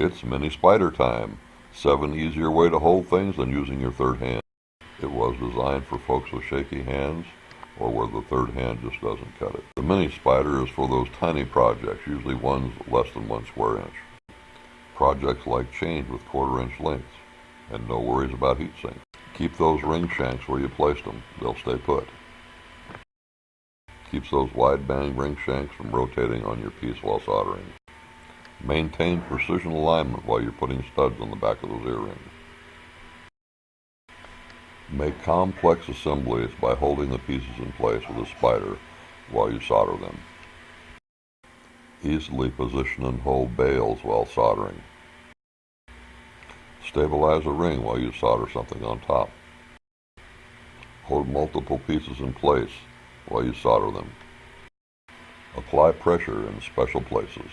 It's mini spider time. 7 easier way to hold things than using your third hand. It was designed for folks with shaky hands or where the third hand just doesn't cut it. The mini spider is for those tiny projects, usually ones less than 1 square inch. Projects like chains with 1/4 inch lengths, and no worries about heat sink. Keep those ring shanks where you placed them. They'll stay put. Keeps those wide bang ring shanks from rotating on your piece while soldering. Maintain precision alignment while you're putting studs on the back of those earrings. Make complex assemblies by holding the pieces in place with a spider while you solder them. Easily position and hold bales while soldering. Stabilize a ring while you solder something on top. Hold multiple pieces in place while you solder them. Apply pressure in special places.